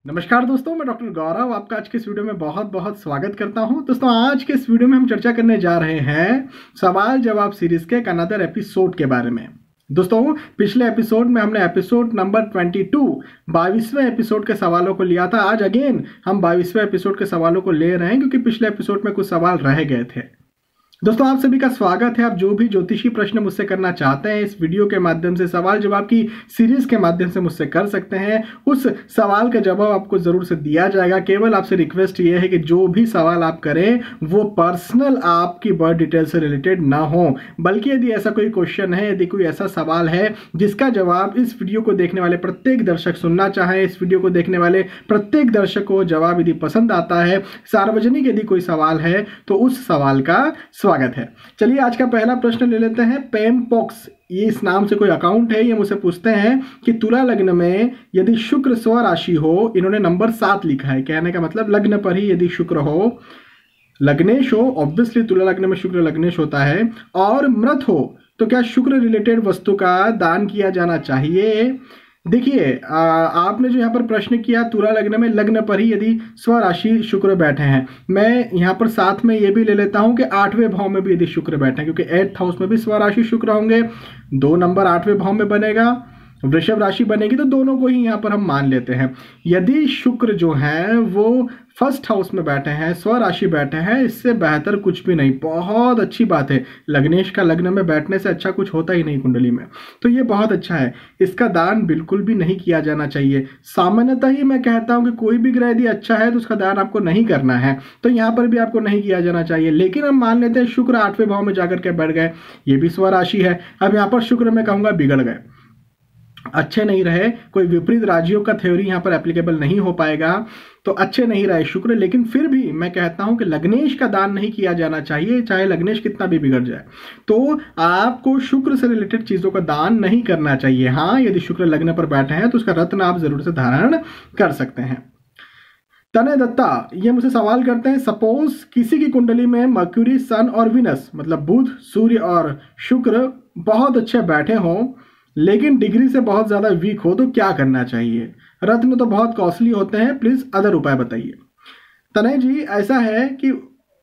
नमस्कार दोस्तों, मैं डॉक्टर गौरव आपका आज के इस वीडियो में बहुत बहुत स्वागत करता हूं। दोस्तों, आज के इस वीडियो में हम चर्चा करने जा रहे हैं सवाल जवाब सीरीज के एक अनदर एपिसोड के बारे में। दोस्तों, पिछले एपिसोड में हमने एपिसोड नंबर 22 22वें एपिसोड के सवालों को लिया था। आज अगेन हम 22वें एपिसोड के सवालों को ले रहे हैं क्योंकि पिछले एपिसोड में कुछ सवाल रह गए थे। दोस्तों, आप सभी का स्वागत है। आप जो भी ज्योतिषी प्रश्न मुझसे करना चाहते हैं इस वीडियो के माध्यम से, सवाल जवाब की सीरीज के माध्यम से मुझसे कर सकते हैं। उस सवाल का जवाब आपको जरूर से दिया जाएगा। केवल आपसे रिक्वेस्ट ये है कि जो भी सवाल आप करें वो पर्सनल आपकी बर्थ डिटेल से रिलेटेड ना हो, बल्कि यदि ऐसा कोई क्वेश्चन है, यदि कोई ऐसा सवाल है जिसका जवाब इस वीडियो को देखने वाले प्रत्येक दर्शक सुनना चाहे, इस वीडियो को देखने वाले प्रत्येक दर्शक को जवाब यदि पसंद आता है, सार्वजनिक यदि कोई सवाल है, तो उस सवाल का स्वागत है। चलिए आज का पहला प्रश्न ले लेते हैं। पेमपॉक्स, ये इस नाम से कोई अकाउंट है, ये मुझसे पूछते हैं कि तुला लग्न में यदि शुक्र स्वराशि हो, इन्होंने नंबर 7 लिखा है। कहने का मतलब लग्न पर ही यदि शुक्र हो, लग्नेश हो, ऑब्वियसली तुला लग्न में शुक्र लग्नेश होता है, और मृत हो, तो क्या शुक्र रिलेटेड वस्तु का दान किया जाना चाहिए? देखिए, आपने जो यहाँ पर प्रश्न किया तुला लग्न में लग्न पर ही यदि स्वराशि शुक्र बैठे हैं, मैं यहाँ पर साथ में ये भी ले लेता हूँ कि 8वें भाव में भी यदि शुक्र बैठे हैं, क्योंकि 8th हाउस में भी स्वराशि शुक्र होंगे। 2 नंबर 8वें भाव में बनेगा, वृषभ राशि बनेगी, तो दोनों को ही यहाँ पर हम मान लेते हैं। यदि शुक्र जो है वो फर्स्ट हाउस में बैठे हैं, स्वराशि बैठे हैं, इससे बेहतर कुछ भी नहीं। बहुत अच्छी बात है। लग्नेश का लग्न में बैठने से अच्छा कुछ होता ही नहीं कुंडली में, तो ये बहुत अच्छा है। इसका दान बिल्कुल भी नहीं किया जाना चाहिए। सामान्यतः ही मैं कहता हूं कि कोई भी ग्रह यदि अच्छा है तो उसका दान आपको नहीं करना है, तो यहाँ पर भी आपको नहीं किया जाना चाहिए। लेकिन हम मान लेते हैं शुक्र 8वें भाव में जाकर के बैठ गए, ये भी स्वराशि है। अब यहाँ पर शुक्र मैं कहूंगा बिगड़ गए, अच्छे नहीं रहे। कोई विपरीत राजियों का थ्योरी यहाँ पर एप्लीकेबल नहीं हो पाएगा, तो अच्छे नहीं रहे शुक्र। लेकिन फिर भी मैं कहता हूं कि लग्नेश का दान नहीं किया जाना चाहिए, चाहे लग्नेश कितना भी बिगड़ जाए। तो आपको शुक्र से रिलेटेड चीजों का दान नहीं करना चाहिए। हाँ, यदि शुक्र लग्न पर बैठे हैं तो उसका रत्न आप जरूर से धारण कर सकते हैं। तनय दत्ता ये मुझे सवाल करते हैं, सपोज किसी की कुंडली में मर्क्यूरी, सन और विनस, मतलब बुध, सूर्य और शुक्र बहुत अच्छे बैठे हों, लेकिन डिग्री से बहुत ज्यादा वीक हो, तो क्या करना चाहिए? रत्न तो बहुत कॉस्टली होते हैं, प्लीज अदर उपाय बताइए। तनय जी, ऐसा है कि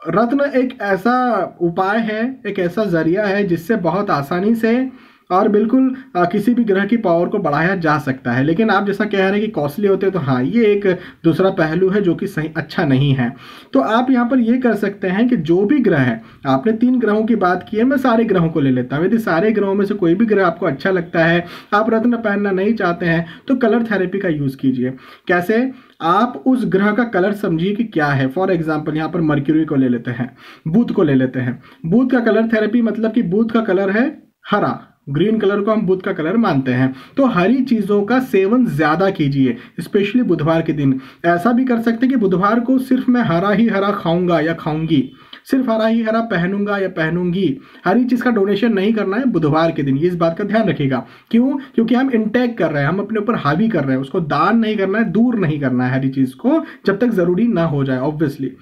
रत्न एक ऐसा उपाय है, एक ऐसा जरिया है जिससे बहुत आसानी से और बिल्कुल किसी भी ग्रह की पावर को बढ़ाया जा सकता है। लेकिन आप जैसा कह रहे हैं कि कॉस्टली होते हैं, तो हाँ, ये एक दूसरा पहलू है जो कि सही अच्छा नहीं है। तो आप यहाँ पर ये कर सकते हैं कि जो भी ग्रह है, आपने 3 ग्रहों की बात की है, मैं सारे ग्रहों को ले लेता हूँ। यदि सारे ग्रहों में से कोई भी ग्रह आपको अच्छा लगता है, आप रत्न पहनना नहीं चाहते हैं, तो कलर थेरेपी का यूज कीजिए। कैसे? आप उस ग्रह का कलर समझिए कि क्या है। फॉर एग्जाम्पल यहाँ पर मर्क्यूरी को ले लेते हैं, बुध को ले लेते हैं। बुध का कलर थेरेपी मतलब कि बुध का कलर है हरा, ग्रीन कलर को हम बुध का कलर मानते हैं, तो हरी चीजों का सेवन ज्यादा कीजिए, स्पेशली बुधवार के दिन। ऐसा भी कर सकते हैं कि बुधवार को सिर्फ मैं हरा ही हरा खाऊंगा या खाऊंगी, सिर्फ हरा ही हरा पहनूंगा या पहनूंगी। हरी चीज का डोनेशन नहीं करना है बुधवार के दिन, ये इस बात का ध्यान रखिएगा। क्यों? क्योंकि हम इंटेक कर रहे हैं, हम अपने ऊपर हावी कर रहे हैं। उसको दान नहीं करना है, दूर नहीं करना है हरी चीज को, जब तक जरूरी ना हो जाए। ऑब्वियसली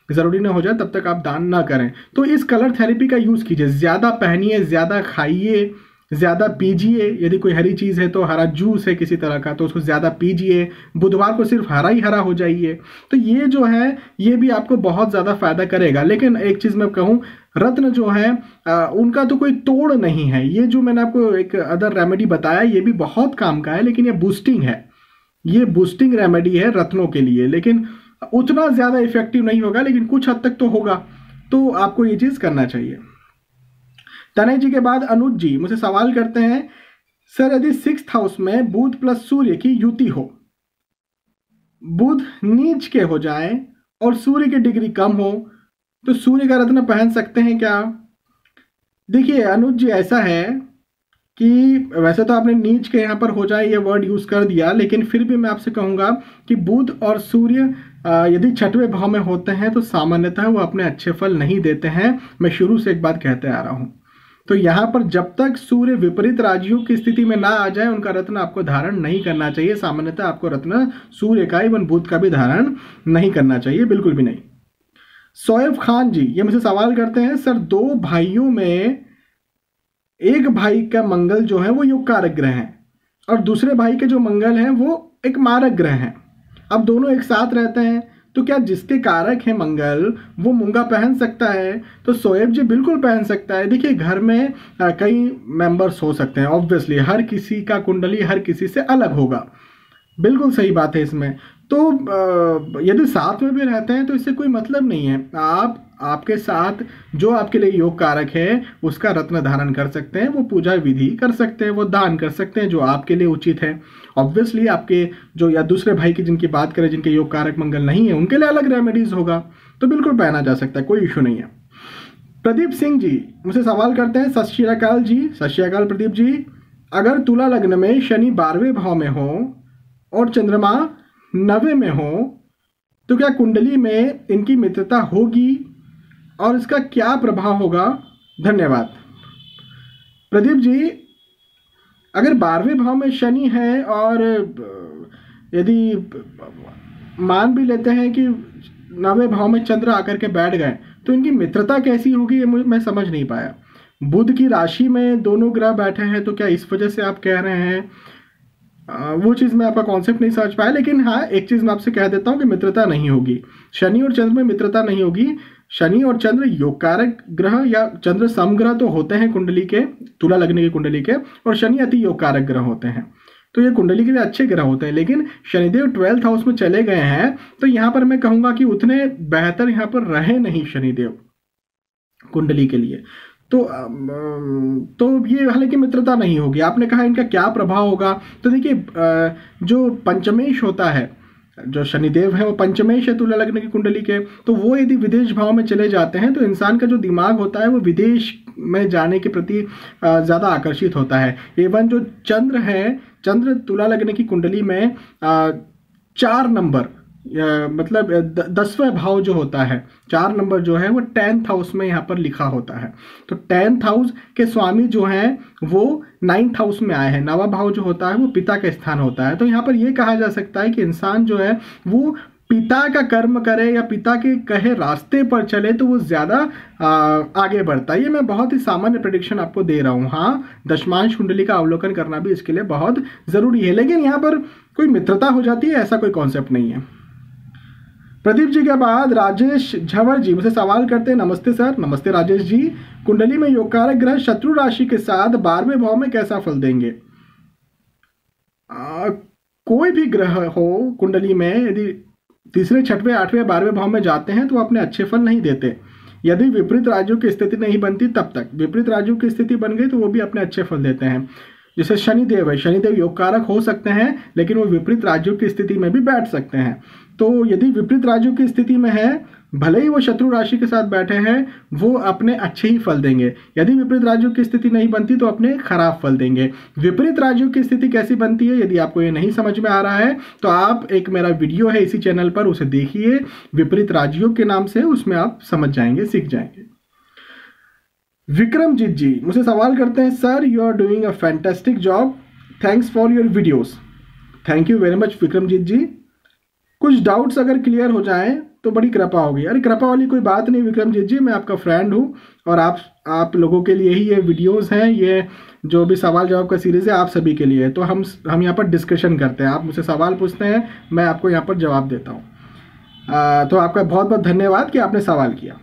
जरूरी ना हो जाए तब तक आप दान ना करें। तो इस कलर थेरेपी का यूज कीजिए, ज्यादा पहनिए, ज्यादा खाइए, ज्यादा पीजिए। यदि कोई हरी चीज है तो हरा जूस है किसी तरह का, तो उसको ज्यादा पीजिए। बुधवार को सिर्फ हरा ही हरा हो जाइए। तो ये जो है ये भी आपको बहुत ज्यादा फायदा करेगा। लेकिन एक चीज मैं कहूं, रत्न जो है उनका तो कोई तोड़ नहीं है। ये जो मैंने आपको एक अदर रेमेडी बताया, ये भी बहुत काम का है, लेकिन ये बूस्टिंग है, ये बूस्टिंग रेमेडी है रत्नों के लिए। लेकिन उतना ज्यादा इफेक्टिव नहीं होगा, लेकिन कुछ हद तक तो होगा। तो आपको ये चीज करना चाहिए। तनय जी के बाद अनुज जी मुझे सवाल करते हैं, सर यदि 6th हाउस में बुध प्लस सूर्य की युति हो, बुध नीच के हो जाए और सूर्य की डिग्री कम हो, तो सूर्य का रत्न पहन सकते हैं क्या? देखिए अनुज जी, ऐसा है कि वैसे तो आपने नीच के यहाँ पर हो जाए ये वर्ड यूज कर दिया, लेकिन फिर भी मैं आपसे कहूंगा कि बुध और सूर्य यदि 6वें भाव में होते हैं तो सामान्यतः वो अपने अच्छे फल नहीं देते हैं। मैं शुरू से एक बात कहते आ रहा हूं। तो यहाँ पर जब तक सूर्य विपरीत राजियों की स्थिति में ना आ जाए, उनका रत्न आपको धारण नहीं करना चाहिए। सामान्यतः आपको रत्न सूर्य का, इवन बुध का भी धारण नहीं करना चाहिए, बिल्कुल भी नहीं। शोएब खान जी ये मुझे सवाल करते हैं, सर 2 भाइयों में एक भाई का मंगल जो है वो योग कारक ग्रह है, और दूसरे भाई के जो मंगल हैं वो एक मारक ग्रह हैं। अब दोनों एक साथ रहते हैं, तो क्या जिसके कारक है मंगल वो मूंगा पहन सकता है? तो शोएब जी बिल्कुल पहन सकता है। देखिए घर में कई मेंबर्स हो सकते हैं, ऑब्वियसली हर किसी का कुंडली हर किसी से अलग होगा, बिल्कुल सही बात है इसमें। तो यदि साथ में भी रहते हैं तो इससे कोई मतलब नहीं है। आप आपके साथ जो आपके लिए योग कारक है उसका रत्न धारण कर सकते हैं, वो पूजा विधि कर सकते हैं, वो दान कर सकते हैं जो आपके लिए उचित है। ऑब्वियसली आपके जो या दूसरे भाई की जिनकी बात करें जिनके योग कारक मंगल नहीं है उनके लिए अलग रेमेडीज होगा, तो बिल्कुल पहना जा सकता है, कोई इशू नहीं है। प्रदीप सिंह जी मुझसे सवाल करते हैं, सत श्री अकाल जी। सत श्री अकाल प्रदीप जी। अगर तुला लग्न में शनि 12वें भाव में हो और चंद्रमा 9वें में हो तो क्या कुंडली में इनकी मित्रता होगी और इसका क्या प्रभाव होगा? धन्यवाद। प्रदीप जी अगर 12वें भाव में शनि है और यदि मान भी लेते हैं कि 9वें भाव में चंद्र आकर के बैठ गए तो इनकी मित्रता कैसी होगी ये मैं समझ नहीं पाया। बुध की राशि में दोनों ग्रह बैठे हैं तो क्या इस वजह से आप कह रहे हैं? वो चीज़ मैं आपका कॉन्सेप्ट नहीं समझ पाया, लेकिन हाँ एक चीज़ मैं आपसे कह देता हूँ कि मित्रता नहीं होगी, शनि और चंद्र में मित्रता नहीं होगी। शनि और चंद्र योग कारक ग्रह या चंद्र समग्रह तो होते हैं कुंडली के, तुला लग्न की कुंडली के, और शनि अति योग कारक ग्रह होते हैं, तो ये कुंडली के लिए अच्छे ग्रह होते हैं। लेकिन शनिदेव 12th हाउस में चले गए हैं तो यहाँ पर मैं कहूँगा कि उतने बेहतर यहाँ पर रहे नहीं शनिदेव कुंडली के लिए। तो ये हालांकि मित्रता नहीं होगी। आपने कहा इनका क्या प्रभाव होगा, तो देखिए जो पंचमेश होता है, जो शनिदेव है वो पंचमेश है तुला लग्न की कुंडली के, तो वो यदि विदेश भाव में चले जाते हैं तो इंसान का जो दिमाग होता है वो विदेश में जाने के प्रति ज़्यादा आकर्षित होता है। एवं जो चंद्र है, चंद्र तुला लग्न की कुंडली में 4 नंबर मतलब 10वें भाव जो होता है, 4 नंबर जो है वो 10th हाउस में यहाँ पर लिखा होता है। तो 10th हाउस के स्वामी जो हैं वो 9th हाउस में आए हैं। 9वां भाव जो होता है वो पिता का स्थान होता है। तो यहाँ पर ये कहा जा सकता है कि इंसान जो है वो पिता का कर्म करे या पिता के कहे रास्ते पर चले तो वो ज़्यादा आगे बढ़ता है। ये मैं बहुत ही सामान्य प्रेडिक्शन आपको दे रहा हूँ। हाँ दशमांश कुंडली का अवलोकन करना भी इसके लिए बहुत ज़रूरी है, लेकिन यहाँ पर कोई मित्रता हो जाती है ऐसा कोई कॉन्सेप्ट नहीं है। प्रदीप जी के बाद राजेश झवर जी मुझसे सवाल करते हैं, नमस्ते सर। नमस्ते राजेश जी। कुंडली में योगकारक ग्रह शत्रु राशि के साथ 12वें भाव में कैसा फल देंगे? कोई भी ग्रह हो कुंडली में यदि 3रे 6वें 8वें 12वें भाव में जाते हैं तो अपने अच्छे फल नहीं देते। यदि विपरीत राज्यों की स्थिति नहीं बनती तब तक, विपरीत राज्यों की स्थिति बन गई तो वो भी अपने अच्छे फल देते हैं। जैसे शनिदेव है, शनिदेव योगकारक हो सकते हैं लेकिन वो विपरीत राज्यों की स्थिति में भी बैठ सकते हैं। तो यदि विपरीत राज्यों की स्थिति में है, भले ही वो शत्रु राशि के साथ बैठे हैं, वो अपने अच्छे ही फल देंगे। यदि विपरीत राज्यों की स्थिति नहीं बनती तो अपने खराब फल देंगे। विपरीत राज्यों की स्थिति कैसी बनती है, यदि आपको ये नहीं समझ में आ रहा है तो आप एक मेरा वीडियो है इसी चैनल पर, उसे देखिए, विपरीत राज्यों के नाम से, उसमें आप समझ जाएंगे, सीख जाएंगे। विक्रमजीत जी मुझसे सवाल करते हैं, sir you are doing a fantastic job, thanks for your videos. Thank you very much Vikramjit ji. कुछ डाउट्स अगर क्लियर हो जाएं तो बड़ी कृपा होगी। अरे कृपा वाली कोई बात नहीं विक्रमजीत जी, मैं आपका फ्रेंड हूं और आप लोगों के लिए ही ये वीडियोस हैं, ये जो भी सवाल जवाब का सीरीज़ है आप सभी के लिए। तो हम यहाँ पर डिस्कशन करते हैं, आप मुझसे सवाल पूछते हैं, मैं आपको यहाँ पर जवाब देता हूँ। तो आपका बहुत बहुत धन्यवाद कि आपने सवाल किया।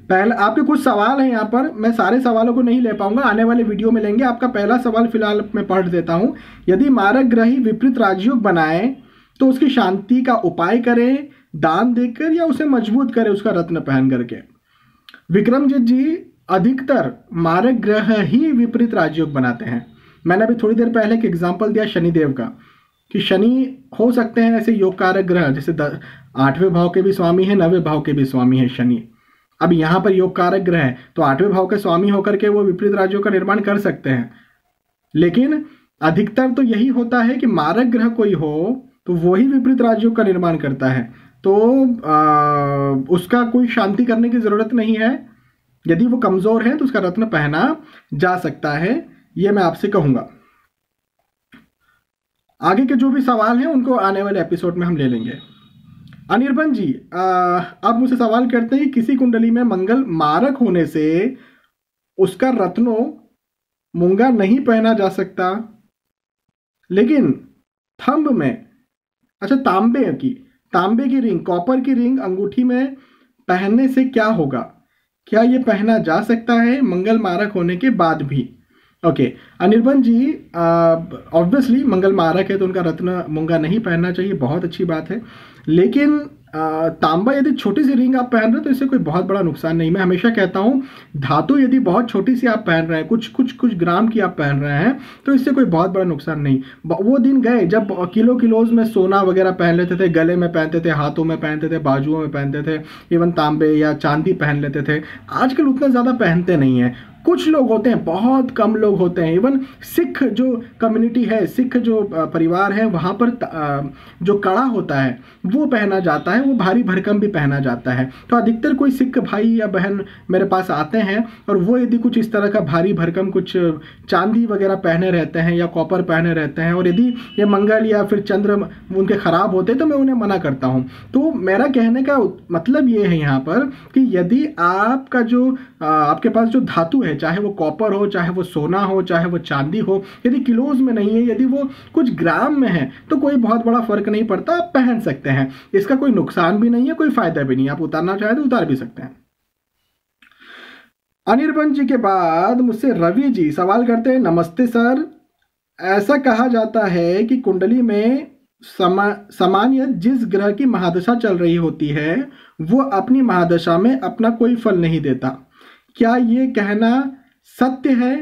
पहले आपके कुछ सवाल हैं यहाँ पर, मैं सारे सवालों को नहीं ले पाऊंगा, आने वाले वीडियो में लेंगे। आपका पहला सवाल फिलहाल मैं पढ़ देता हूँ। यदि मारक ग्रह ही विपरीत राजयोग बनाए तो उसकी शांति का उपाय करें, दान देकर या उसे मजबूत करें उसका रत्न पहन करके। विक्रमजीत जी अधिकतर मारक ग्रह ही विपरीत राजयोग बनाते हैं। मैंने अभी थोड़ी देर पहले एक एग्जाम्पल दिया शनिदेव का, कि शनि हो सकते हैं ऐसे योग कारक ग्रह, जैसे 8वें भाव के भी स्वामी है, 9वें भाव के भी स्वामी है शनि। अब यहाँ पर योग कारक ग्रह है तो 8वें भाव के स्वामी होकर के वो विपरीत राज्यों का निर्माण कर सकते हैं। लेकिन अधिकतर तो यही होता है कि मारक ग्रह कोई हो तो वो ही विपरीत राज्यों का निर्माण करता है, तो उसका कोई शांति करने की जरूरत नहीं है। यदि वो कमजोर है तो उसका रत्न पहना जा सकता है, ये मैं आपसे कहूंगा। आगे के जो भी सवाल हैं उनको आने वाले एपिसोड में हम ले लेंगे। अनिर्बन जी आप मुझसे सवाल करते हैं, किसी कुंडली में मंगल मारक होने से उसका रत्नो मूंगा नहीं पहना जा सकता, लेकिन थंब में अच्छा, तांबे की रिंग, कॉपर की रिंग अंगूठी में पहनने से क्या होगा? क्या ये पहना जा सकता है मंगल मारक होने के बाद भी? ओके, अनिर्बन जी, ऑब्वियसली मंगल मारक है तो उनका रत्न मूंगा नहीं पहनना चाहिए, बहुत अच्छी बात है। लेकिन तांबा यदि छोटी सी रिंग आप पहन रहे हो तो इससे कोई बहुत बड़ा नुकसान नहीं। मैं हमेशा कहता हूँ धातु यदि बहुत छोटी सी आप पहन रहे हैं, कुछ ग्राम की आप पहन रहे हैं, तो इससे कोई बहुत बड़ा नुकसान नहीं। वो दिन गए जब किलोज में सोना वगैरह पहन लेते थे, गले में पहनते थे, हाथों में पहनते थे, बाजुओं में पहनते थे, इवन तांबे या चांदी पहन लेते थे। आजकल उतना ज़्यादा पहनते नहीं है। कुछ लोग होते हैं, बहुत कम लोग होते हैं। इवन सिख जो कम्युनिटी है, सिख जो परिवार है, वहाँ पर जो कड़ा होता है वो पहना जाता है, वो भारी भरकम भी पहना जाता है। तो अधिकतर कोई सिख भाई या बहन मेरे पास आते हैं और वो यदि कुछ इस तरह का भारी भरकम कुछ चांदी वगैरह पहने रहते हैं या कॉपर पहने रहते हैं, और यदि ये मंगल या फिर चंद्र उनके खराब होते तो मैं उन्हें मना करता हूँ। तो मेरा कहने का मतलब ये है यहाँ पर कि यदि आपका जो आपके पास जो धातु है, चाहे वो कॉपर हो, चाहे वो सोना हो, चाहे वो चांदी हो, यदि किलोज में नहीं है, यदि वो कुछ ग्राम में है, तो कोई बहुत बड़ा फर्क नहीं पड़ता, आप पहन सकते हैं। इसका कोई नुकसान भी नहीं है, कोई फायदा भी नहीं। आप उतारना चाहे तो उतार भी सकते हैं। अनिर्बन जी के बाद मुझसे रवि जी सवाल करते हैं, नमस्ते सर, ऐसा कहा जाता है कि कुंडली में सामान्य जिस ग्रह की महादशा चल रही होती है वो अपनी महादशा में अपना कोई फल नहीं देता, क्या ये कहना सत्य है?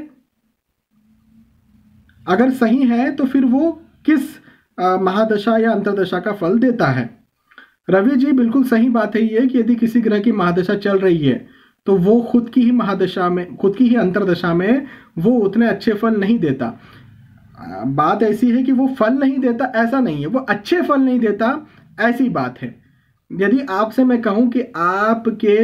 अगर सही है तो फिर वो किस महादशा या अंतरदशा का फल देता है? रवि जी, बिल्कुल सही बात है ये कि यदि किसी ग्रह की महादशा चल रही है तो वो खुद की ही महादशा में, खुद की ही अंतरदशा में वो उतने अच्छे फल नहीं देता। बात ऐसी है कि वो फल नहीं देता ऐसा नहीं है, वो अच्छे फल नहीं देता ऐसी बात है। यदि आपसे मैं कहूं कि आपके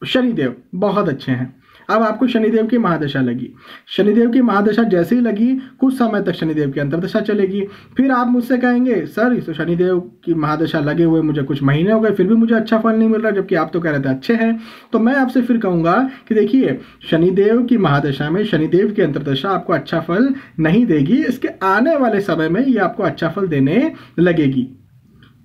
शनिदेव बहुत अच्छे हैं, अब आपको शनिदेव की महादशा लगी, शनिदेव की महादशा जैसे ही लगी कुछ समय तक शनिदेव की अंतर्दशा चलेगी, फिर आप मुझसे कहेंगे सर इस शनिदेव की महादशा लगे हुए मुझे कुछ महीने हो गए फिर भी मुझे अच्छा फल नहीं मिल रहा, जबकि आप तो कह रहे थे अच्छे हैं। तो मैं आपसे फिर कहूंगा कि देखिए, शनिदेव की महादशा में शनिदेव की अंतर्दशा आपको अच्छा फल नहीं देगी, इसके आने वाले समय में ये आपको अच्छा फल देने लगेगी।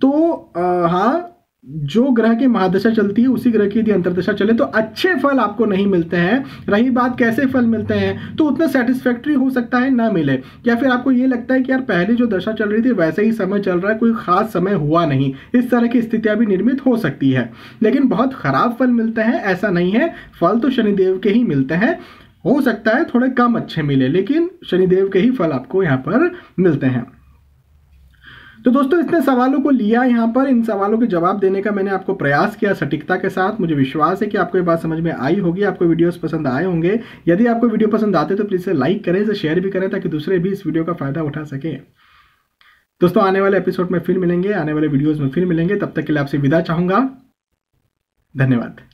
तो हाँ, जो ग्रह की महादशा चलती है उसी ग्रह की यदि अंतर्दशा चले तो अच्छे फल आपको नहीं मिलते हैं। रही बात कैसे फल मिलते हैं, तो उतना सेटिस्फैक्ट्री हो सकता है ना मिले, या फिर आपको ये लगता है कि यार पहले जो दशा चल रही थी वैसे ही समय चल रहा है, कोई खास समय हुआ नहीं, इस तरह की स्थितियां भी निर्मित हो सकती है। लेकिन बहुत खराब फल मिलते हैं ऐसा नहीं है, फल तो शनिदेव के ही मिलते हैं। हो सकता है थोड़े कम अच्छे मिले, लेकिन शनिदेव के ही फल आपको यहाँ पर मिलते हैं। तो दोस्तों, इतने सवालों को लिया यहाँ पर, इन सवालों के जवाब देने का मैंने आपको प्रयास किया सटीकता के साथ। मुझे विश्वास है कि आपको ये बात समझ में आई होगी, आपको वीडियोस पसंद आए होंगे। यदि आपको वीडियो पसंद आते तो प्लीज इसे लाइक करें, इसे शेयर भी करें ताकि दूसरे भी इस वीडियो का फायदा उठा सके। दोस्तों, आने वाले एपिसोड में फिर मिलेंगे, आने वाले वीडियोज में फिर मिलेंगे, तब तक के लिए आपसे विदा चाहूंगा। धन्यवाद।